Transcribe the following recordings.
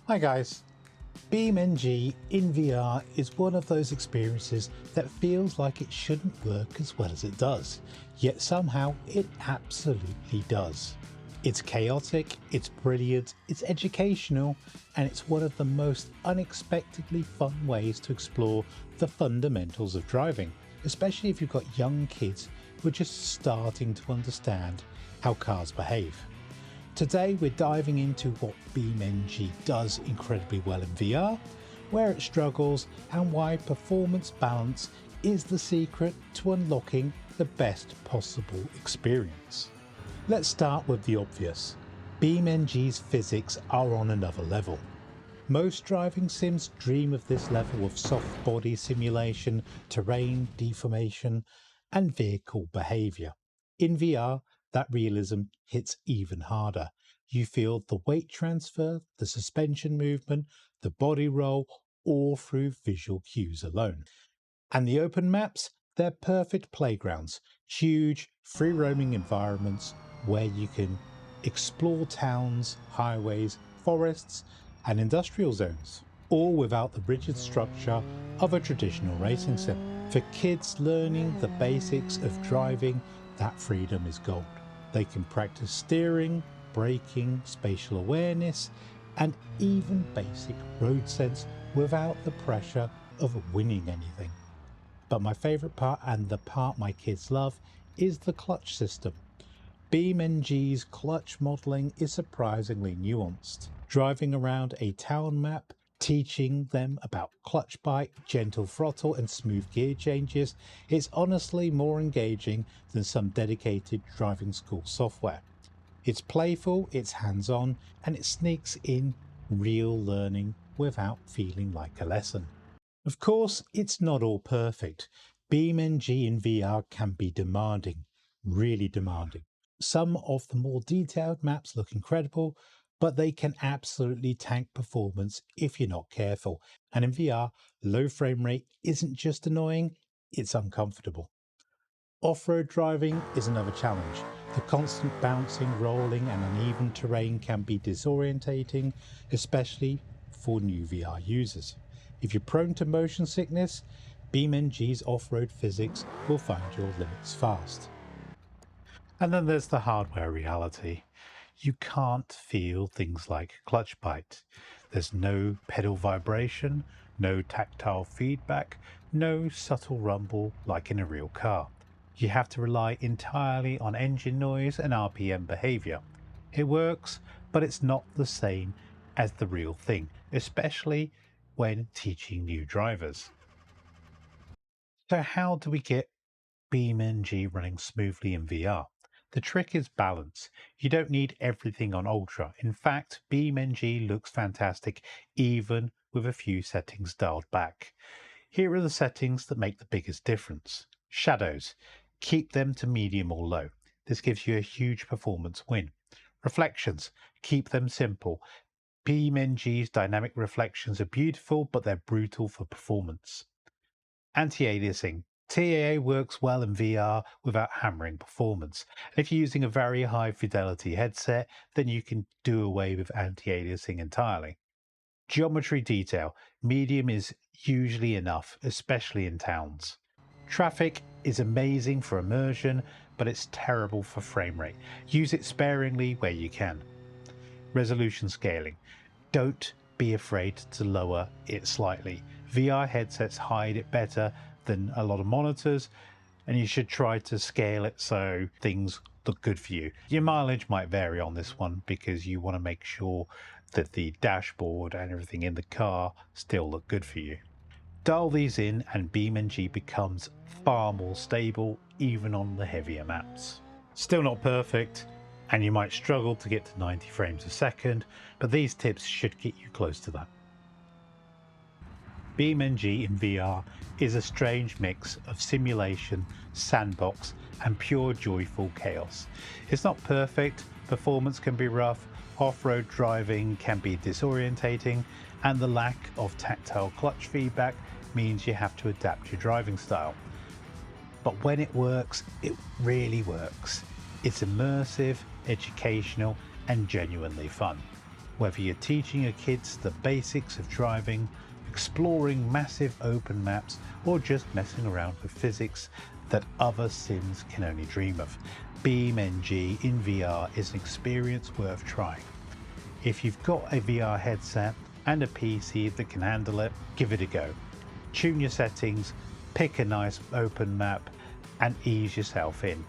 Hi guys, BeamNG in VR is one of those experiences that feels like it shouldn't work as well as it does, yet somehow it absolutely does. It's chaotic, it's brilliant, it's educational, and it's one of the most unexpectedly fun ways to explore the fundamentals of driving, especially if you've got young kids who are just starting to understand how cars behave. Today we're diving into what BeamNG does incredibly well in VR, where it struggles, and why performance balance is the secret to unlocking the best possible experience. Let's start with the obvious. BeamNG's physics are on another level. Most driving sims dream of this level of soft body simulation, terrain deformation, and vehicle behaviour. In VR, that realism hits even harder. You feel the weight transfer, the suspension movement, the body roll, all through visual cues alone. And the open maps, they're perfect playgrounds, huge, free-roaming environments where you can explore towns, highways, forests, and industrial zones, all without the rigid structure of a traditional racing sim. For kids learning the basics of driving, that freedom is gold. They can practice steering, braking, spatial awareness, and even basic road sense without the pressure of winning anything. But my favourite part, and the part my kids love, is the clutch system. BeamNG's clutch modelling is surprisingly nuanced. Driving around a town map, teaching them about clutch bite, gentle throttle and smooth gear changes is honestly more engaging than some dedicated driving school software. It's playful, it's hands-on, and it sneaks in real learning without feeling like a lesson. Of course, it's not all perfect. BeamNG in VR can be demanding, really demanding. Some of the more detailed maps look incredible, but they can absolutely tank performance if you're not careful. And in VR, low frame rate isn't just annoying, it's uncomfortable. Off-road driving is another challenge. The constant bouncing, rolling and uneven terrain can be disorientating, especially for new VR users. If you're prone to motion sickness, BeamNG's off-road physics will find your limits fast. And then there's the hardware reality. You can't feel things like clutch bite. There's no pedal vibration, no tactile feedback, no subtle rumble like in a real car. You have to rely entirely on engine noise and RPM behavior. It works, but it's not the same as the real thing, especially when teaching new drivers. So how do we get BeamNG running smoothly in VR? The trick is balance. You don't need everything on Ultra. In fact, BeamNG looks fantastic even with a few settings dialed back. Here are the settings that make the biggest difference. Shadows. Keep them to medium or low. This gives you a huge performance win. Reflections. Keep them simple. BeamNG's dynamic reflections are beautiful, but they're brutal for performance. Anti-aliasing. TAA works well in VR without hammering performance. If you're using a very high fidelity headset, then you can do away with anti-aliasing entirely. Geometry detail. Medium is usually enough, especially in towns. Traffic is amazing for immersion, but it's terrible for frame rate. Use it sparingly where you can. Resolution scaling. Don't be afraid to lower it slightly. VR headsets hide it better than a lot of monitors, and you should try to scale it so things look good for you. Your mileage might vary on this one because you want to make sure that the dashboard and everything in the car still look good for you. Dial these in and BeamNG becomes far more stable even on the heavier maps. Still not perfect, and you might struggle to get to 90 frames a second, but these tips should get you close to that. BeamNG in VR is a strange mix of simulation, sandbox, and pure joyful chaos. It's not perfect, performance can be rough, off-road driving can be disorientating, and the lack of tactile clutch feedback means you have to adapt your driving style. But when it works, it really works. It's immersive, educational, and genuinely fun. Whether you're teaching your kids the basics of driving, exploring massive open maps, or just messing around with physics that other sims can only dream of, BeamNG in VR is an experience worth trying. If you've got a VR headset and a PC that can handle it, give it a go. Tune your settings, pick a nice open map, and ease yourself in.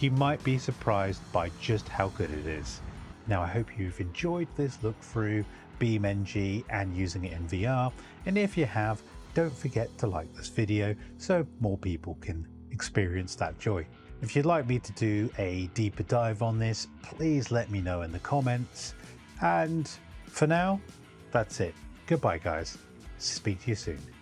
You might be surprised by just how good it is. Now I hope you've enjoyed this look through BeamNG and using it in VR, and if you have, don't forget to like this video so more people can experience that joy. If you'd like me to do a deeper dive on this, please let me know in the comments. And for now, that's it. Goodbye guys. Speak to you soon.